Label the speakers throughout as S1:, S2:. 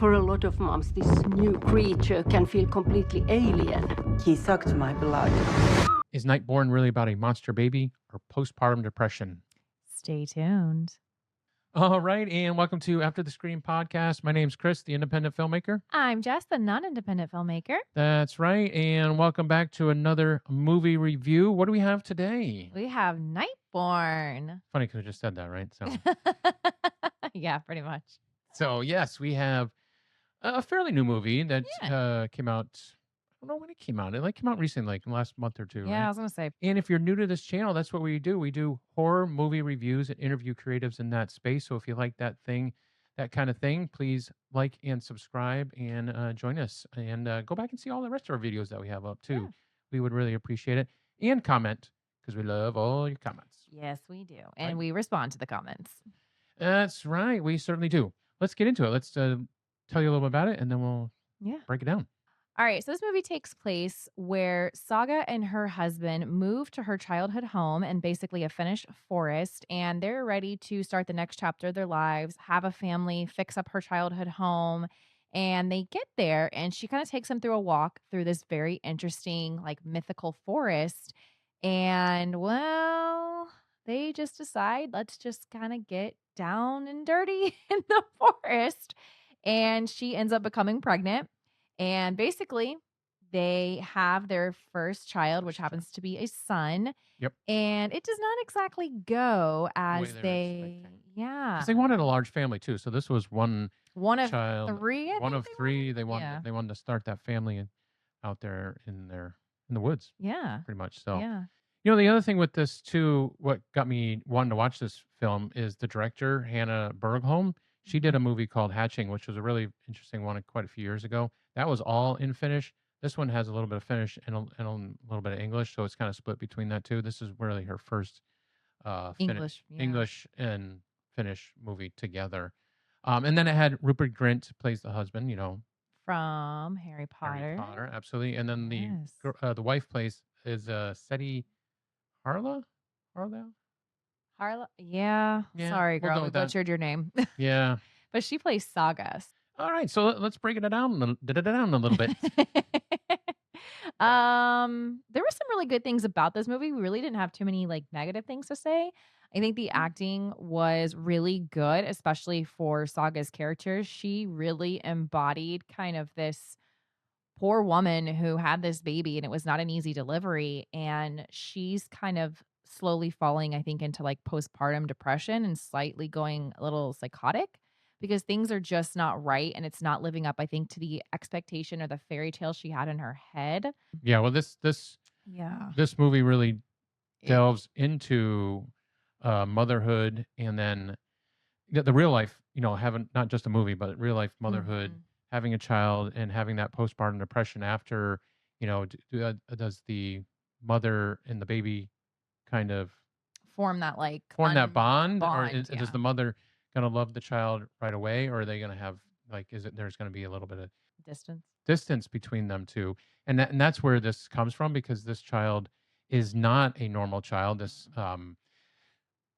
S1: For a lot of moms, this new creature can feel completely alien.
S2: He sucked my blood.
S3: Is Nightborn really about a monster baby or postpartum depression?
S4: Stay tuned.
S3: All right, and welcome to After the Screen podcast. My name's Chris, the independent filmmaker.
S4: I'm Jess, the non-independent filmmaker.
S3: That's right, and welcome back to another movie review. What do we have today?
S4: We have Nightborn.
S3: Funny because I just said that, right? So,
S4: Yeah, pretty much.
S3: so yes, we have a fairly new movie that came out. I don't know when it came out. It came out recently, like in the last month or two.
S4: Yeah,
S3: right?
S4: I was going to say.
S3: And if you're new to this channel, that's what we do. We do horror movie reviews and interview creatives in that space. So if you like that kind of thing, please like and subscribe and join us. And go back and see all the rest of our videos that we have up too.
S4: Yeah.
S3: We would really appreciate it. And comment, because we love all your comments.
S4: Yes, we do. And
S3: Right.
S4: we respond to the comments.
S3: That's right. We certainly do. Let's get into it. Let's tell you a little bit about it, and then we'll break it down.
S4: All right, so this movie takes place where Saga and her husband move to her childhood home in basically a Finnish forest, and they're ready to start the next chapter of their lives, have a family, fix up her childhood home. And they get there, and she kind of takes them through a walk through this very interesting, like mythical forest. And well, they just decide, let's just kind of get down and dirty in the forest. And she ends up becoming pregnant. And basically, they have their first child, which happens to be a son.
S3: Yep.
S4: And it does not exactly go as
S3: way they were
S4: they,
S3: expecting.
S4: yeah.
S3: Because they wanted a large family too. So this was one
S4: One of
S3: child,
S4: three. I
S3: one
S4: think
S3: of three. They
S4: Yeah.
S3: wanted to start that family out there in the woods,
S4: Yeah.
S3: pretty much. So
S4: Yeah.
S3: the other thing with this too, what got me wanting to watch this film is the director Hanna Bergholm. She did a movie called Hatching, which was a really interesting one quite a few years ago. That was all in Finnish. This one has a little bit of Finnish and a little bit of English, so it's kind of split between that two. This is really her first
S4: English.
S3: English and Finnish movie together. And then it had Rupert Grint plays the husband,
S4: From Harry Potter.
S3: Harry Potter, absolutely. And then
S4: Yes.
S3: the wife is Seidi Haarla?
S4: Haarla. Yeah.
S3: Yeah,
S4: Sorry,
S3: we'll
S4: girl.
S3: go
S4: We
S3: with that.
S4: butchered your name.
S3: Yeah.
S4: But she plays Saga.
S3: All right, so let's break it down a little bit.
S4: There were some really good things about this movie. We really didn't have too many like negative things to say. I think the acting was really good, especially for Saga's character. She really embodied kind of this poor woman who had this baby and it was not an easy delivery. And she's kind of slowly falling, I think, into like postpartum depression and slightly going a little psychotic because things are just not right. And it's not living up, I think, to the expectation or the fairy tale she had in her head.
S3: Yeah, well, this
S4: Yeah.
S3: movie really delves into motherhood, and then the real life, having not just a movie, but real life motherhood, having a child and having that postpartum depression after, does the mother and the baby kind of
S4: Form that
S3: that bond, or
S4: bond,
S3: does the mother going to love the child right away, or are they going to have there's going to be a little bit of distance between them two, and that's where this comes from, because this child is not a normal child. This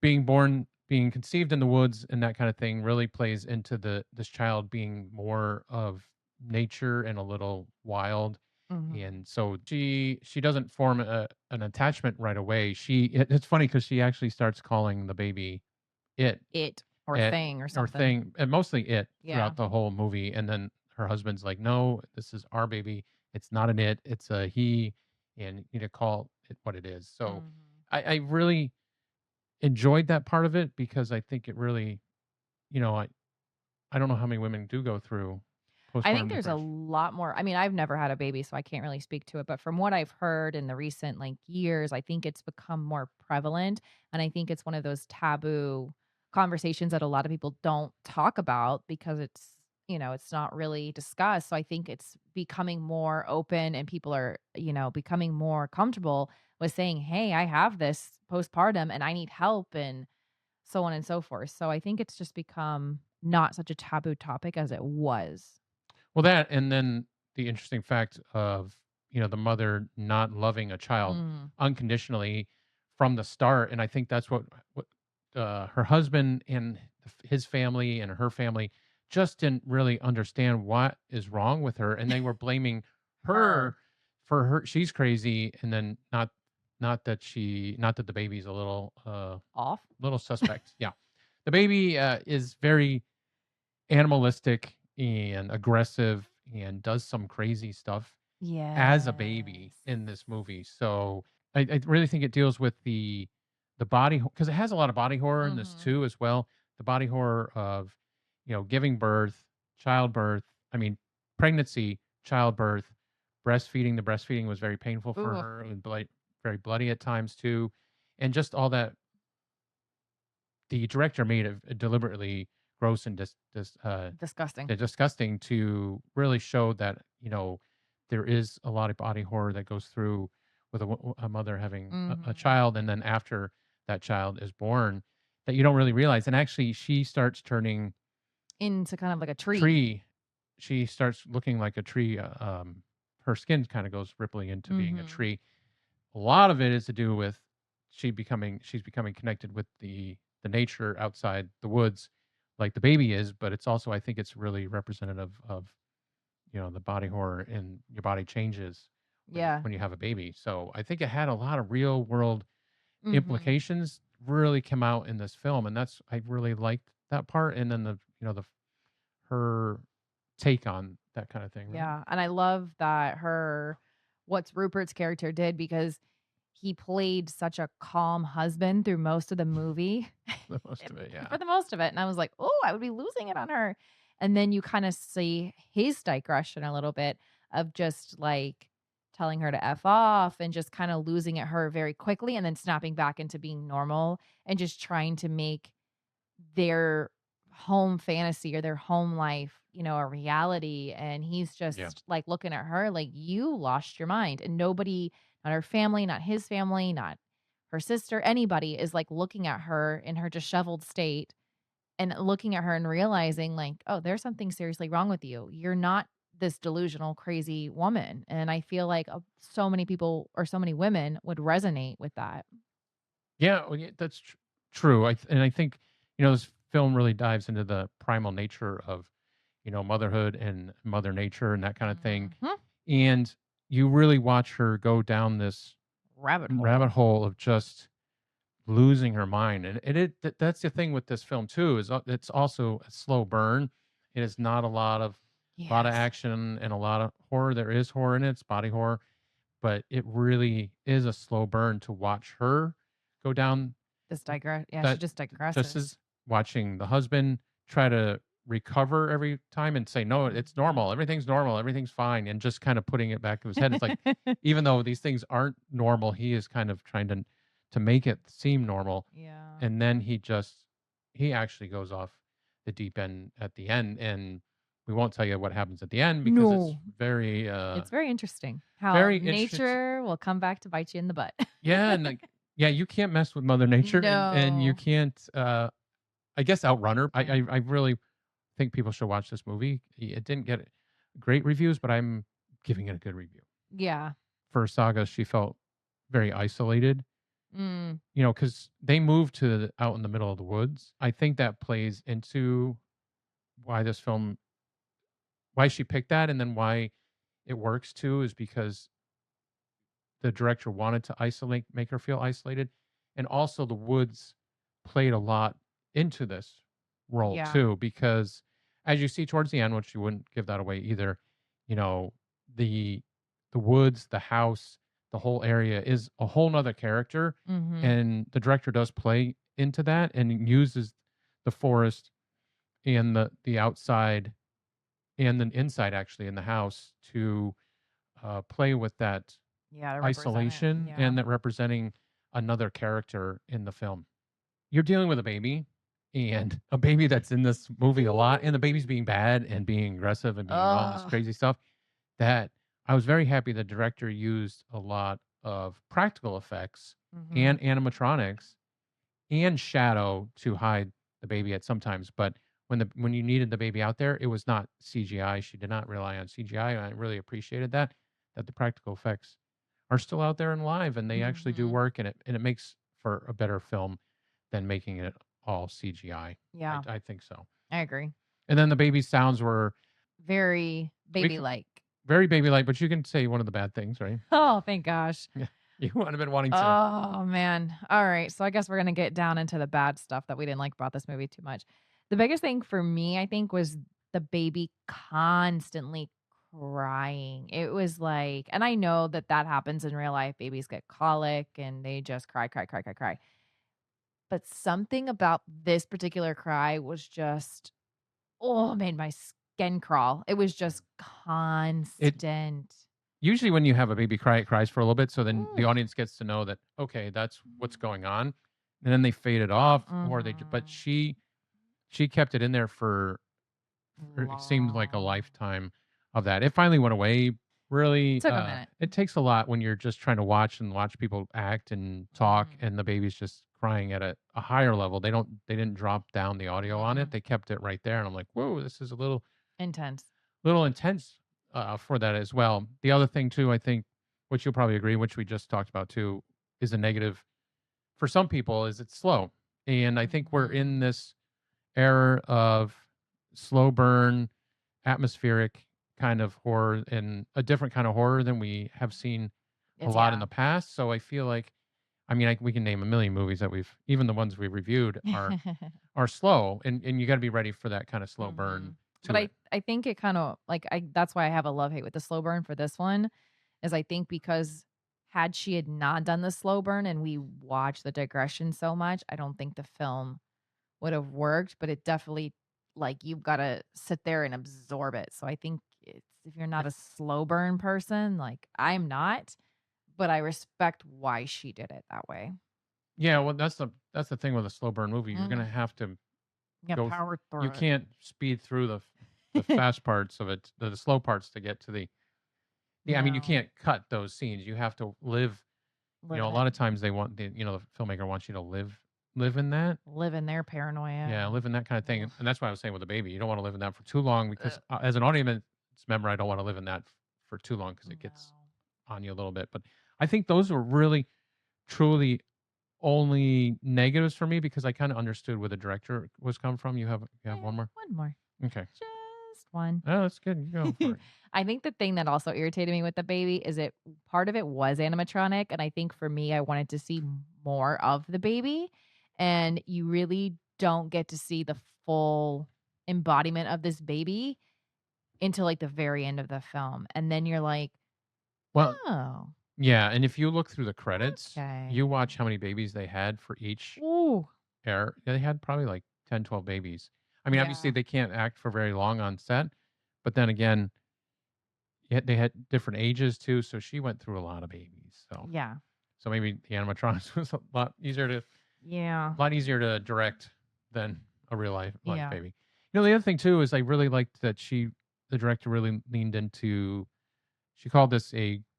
S3: being conceived in the woods and that kind of thing really plays into this child being more of nature and a little wild. And so she doesn't form an attachment right away. It's funny because she actually starts calling the baby it
S4: or thing or something.
S3: and mostly it
S4: Yeah.
S3: throughout the whole movie. And then her husband's like, no, this is our baby. It's not an it, it's a he, and you need to call it what it is. So I really enjoyed that part of it, because I think it really, I don't know how many women do go through postpartum
S4: I think there's a
S3: depression.
S4: lot more. I mean, I've never had a baby, so I can't really speak to it. But from what I've heard in the recent years, I think it's become more prevalent. And I think it's one of those taboo conversations that a lot of people don't talk about because it's not really discussed. So I think it's becoming more open and people are, becoming more comfortable with saying, hey, I have this postpartum and I need help and so on and so forth. So I think it's just become not such a taboo topic as it was.
S3: Well, that, and then the interesting fact of, the mother not loving a child unconditionally from the start. And I think that's what her husband and his family and her family just didn't really understand what is wrong with her, and they were blaming her
S4: Her.
S3: for her. She's crazy, and then not that the baby's a
S4: Off.
S3: little suspect. Yeah, the baby is very animalistic and aggressive and does some crazy stuff as a baby
S4: Yes.
S3: in this movie. So I really think it deals with the body, because it has a lot of body horror in this
S4: Mhm.
S3: too as well. The body horror of giving birth, childbirth. I mean, pregnancy, childbirth, breastfeeding. The breastfeeding was very painful for
S4: Ooh,
S3: her and very bloody at times too, and just all that the director made it deliberately gross and
S4: disgusting.
S3: disgusting to really show that there is a lot of body horror that goes through with a mother having a
S4: Mhm.
S3: child, and then after that child is born, that you don't really realize. And actually, she starts turning
S4: Into kind of like a tree.
S3: tree. She starts looking like a tree. Her skin kind of goes rippling into being a
S4: Mhm.
S3: tree. A lot of it is to do with she's becoming connected with the nature outside the woods, like the baby is. But it's also, I think it's really representative of the body horror, and your body changes
S4: Yeah.
S3: when you have a baby. So I think it had a lot of real world
S4: Mhm.
S3: implications really come out in this film, and that's I really liked that part. And then the her take on that kind of thing, right?
S4: Yeah, and I love that what's Rupert's character did because he played such a calm husband through most of the movie.
S3: The most of it, yeah.
S4: For the most of it, and I was like, "Oh, I would be losing it on her." And then you kind of see his digression a little bit of just like telling her to F off and just kind of losing at her very quickly and then snapping back into being normal and just trying to make their home fantasy or their home life, a reality. And he's
S3: Yeah.
S4: just like looking at her like, you lost your mind. And nobody, not her family, not his family, not her sister, anybody is like looking at her in her disheveled state and looking at her and realizing, like, oh, there's something seriously wrong with you. You're not this delusional, crazy woman. And I feel like so many people or so many women would resonate with that.
S3: Yeah, well, yeah, that's true. And I think this film really dives into the primal nature of motherhood and mother nature and that kind of thing.
S4: Mhm.
S3: And you really watch her go down this
S4: Rabbit
S3: rabbit
S4: hole.
S3: hole of just losing her mind. And that's the thing with this film too, is it's also a slow burn. It is not a lot of
S4: Yes.
S3: action and a lot of horror. There is horror in it, it's body horror, but it really is a slow burn to watch her go down
S4: Yeah, she
S3: that,
S4: just
S3: just
S4: digresses.
S3: as watching the husband try to recover every time and say, no, it's normal, everything's fine, and just kind of putting it back to his head. It's like,
S4: Mhm.
S3: even though these things aren't normal, he is kind of trying to make it seem normal.
S4: Yeah.
S3: And then he actually goes off the deep end at the end. And we won't tell you what happens at the end, because it's
S4: No.
S3: very
S4: It's very interesting how
S3: very interesting.
S4: nature will come back to bite you in the butt.
S3: Yeah, and like, yeah, you can't mess with Mother Nature, and you
S4: No.
S3: can't I guess outrun her.
S4: Yeah.
S3: I really think people should watch this movie. It didn't get great reviews, but I'm giving it a good review.
S4: Yeah.
S3: For Saga, she felt very isolated,
S4: Mm.
S3: because they moved out in the middle of the woods. I think that plays into why this film, why she picked that, and then why it works too, is because the director wanted to make her feel isolated, and also the woods played a lot into this role
S4: Yeah.
S3: too, because as you see towards the end, which you wouldn't give that away either, you know, the the woods, the house, the whole area is a whole nother character,
S4: Mhm.
S3: and the director does play into that and uses the forest and the outside and the inside, actually, in the house, to play with that
S4: Yeah, to represent it.
S3: isolation
S4: Yeah.
S3: and that representing another character in the film. You're dealing with a baby, and a baby that's in this movie a lot, and the baby's being bad and being aggressive and being all this
S4: Oh.
S3: crazy stuff, that I was very happy the director used a lot of practical effects
S4: Mhm.
S3: and animatronics and shadow to hide the baby at sometimes. But when you needed the baby out there, it was not CGI. She did not rely on CGI, and I really appreciated that the practical effects are still out there and live, and they actually do
S4: Mhm.
S3: work, and it makes for a better film than making it all CGI. I
S4: Yeah,
S3: I think so.
S4: I agree.
S3: And then the baby sounds were
S4: Very baby-like.
S3: very baby-like, but you can say one of the bad things, right?
S4: Oh, thank gosh.
S3: Yeah. You would have been wanting to.
S4: Oh, man. All right. So I guess we're going to get down into the bad stuff that we didn't like about this movie too much. The biggest thing for me, I think, was the baby constantly crying. It was like, and I know that happens in real life. Babies get colic and they just cry, cry, cry, cry, cry. But something about this particular cry was just, made my skin crawl. It was just constant.
S3: Usually when you have a baby cry, it cries for a little bit, so then the
S4: Oof.
S3: audience gets to know that, okay, that's what's going on, and then they fade it off, or but
S4: Mhm.
S3: she kept it in there for it seemed like a
S4: Long.
S3: lifetime of that. It finally went away. Really,
S4: Took a minute.
S3: it takes a lot when you're just trying to watch people act and talk,
S4: Mhm.
S3: and the baby's just crying at a higher level. They didn't drop down the audio on it.
S4: Mm-mm.
S3: They kept it right there, and I'm like, whoa, this is a little
S4: Intense.
S3: intense for that as well. The other thing too, I think, which you'll probably agree, which we just talked about too, is a negative for some people, is it's slow, and I think we're
S4: Mhm.
S3: in this era of slow burn, atmospheric kind of horror, and a different kind of horror than we have seen a lot in the past. So I feel like, I mean, we can name a million movies that even the ones we reviewed are slow, and you got to be ready for that kind of slow burn
S4: Mhm. But
S3: to it.
S4: I think it kind of like that's why I have a love hate with the slow burn for this one is I think because had she had not done the slow burn and we watched the digression so much, I don't think the film would have worked, but it definitely like you've got to sit there and absorb it. So I think it's if you're not a slow burn person, like I'm not, but I respect why she did it that way.
S3: Yeah, well, that's the thing with a slow burn movie. You're gonna
S4: Mm.
S3: have to
S4: Yeah,
S3: go.
S4: power
S3: You
S4: through
S3: can't speed through the
S4: it.
S3: fast parts of it, the slow parts to get to the. Yeah, I mean, you
S4: No,
S3: can't cut those scenes. You have to live.
S4: live
S3: A
S4: in
S3: lot
S4: it.
S3: of times they want the filmmaker wants you to live in that.
S4: Live in their paranoia.
S3: Yeah, live in that kind of thing,
S4: Oof.
S3: and that's why I was saying with the baby, you don't want to live in that for too long because
S4: Uh,
S3: as an audience member, I don't want to live in that for too long because it gets
S4: no.
S3: on you a little bit. But I think those were really, truly only negatives for me because I kind of understood where the director was come from. You have
S4: Yeah,
S3: one more?
S4: one more.
S3: Okay.
S4: Just one.
S3: Oh, that's good. You go for it.
S4: I think the thing that also irritated me with the baby is part of it was animatronic. And I think for me, I wanted to see more of the baby. And you really don't get to see the full embodiment of this baby until like the very end of the film. And then you're like,
S3: Well,
S4: oh,
S3: yeah, and if you look through the credits,
S4: okay.
S3: you watch how many babies they had for each
S4: Ooh.
S3: air. They had probably like 10, 12 babies. I mean, obviously
S4: Yeah.
S3: they can't act for very long on set, but then again, they had different ages too, so she went through a lot of babies.
S4: Yeah.
S3: So maybe the animatronics was a
S4: Yeah.
S3: lot easier to direct than a real life
S4: Yeah.
S3: baby. The other thing too is I really liked that the director really leaned into. She called this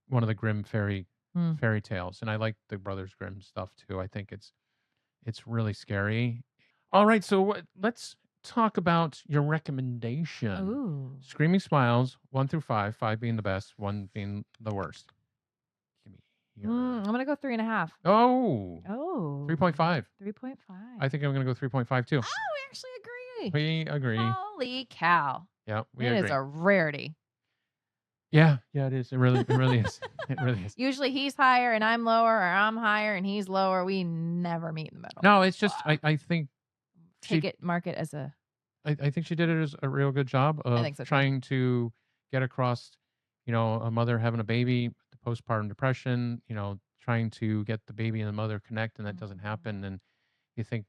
S3: one of the Grimm
S4: Mm.
S3: fairy tales, and I like the Brothers Grimm stuff too. I think it's really scary. All right, so let's talk about your recommendation.
S4: Ooh.
S3: Screaming Smiles, 1 through 5, 5 being the best, 1 being the worst. Give me
S4: I'm
S3: your.
S4: going to go 3.5.
S3: Oh,
S4: Oh.
S3: 3.5.
S4: 3.5.
S3: I think I'm going to go 3.5 too.
S4: Oh, we actually agree.
S3: We agree.
S4: Holy cow.
S3: Yeah, we
S4: It is
S3: agree.
S4: a rarity.
S3: Yeah, it is. It really is. It really is.
S4: Usually he's higher and I'm lower, or I'm higher and he's lower. We never meet in the middle.
S3: No, it's just
S4: Wow.
S3: I think
S4: Mark it as a.
S3: I think she did it as a real good job
S4: I
S3: of
S4: think so too.
S3: trying to get across, a mother having a baby, the postpartum depression, trying to get the baby and the mother connect, and that doesn't happen, and you think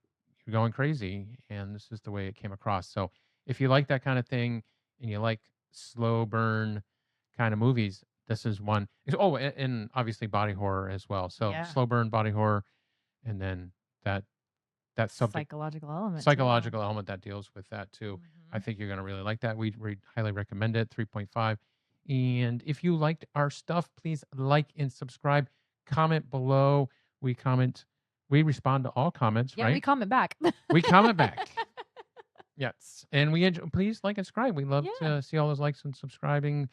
S3: you're going crazy, and this is the way it came across. So if you like that kind of thing and you like slow burn kind of movies, this is one. Oh, and obviously body horror as well. So
S4: Yeah.
S3: slow burn, body horror, and then that subject
S4: Psychological
S3: element that deals with that too. I
S4: Mhm.
S3: think you're going to really like that. We highly recommend it. 3.5. And if you liked our stuff, please like and subscribe. Comment below. We respond to all comments,
S4: Yeah,
S3: right?
S4: we comment back.
S3: We comment back. Yes. And please like and subscribe. We love
S4: Yeah.
S3: to see all those likes and subscribing.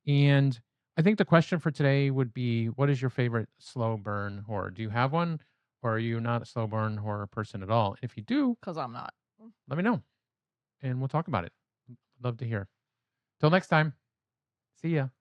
S3: And I think the question for today would be, what is your favorite slow burn horror? Do you have one? Or are you not a slow burn horror person at all? If you do,
S4: Because I'm not.
S3: let me know and we'll talk about it. I'd love to hear. Till next time. See ya.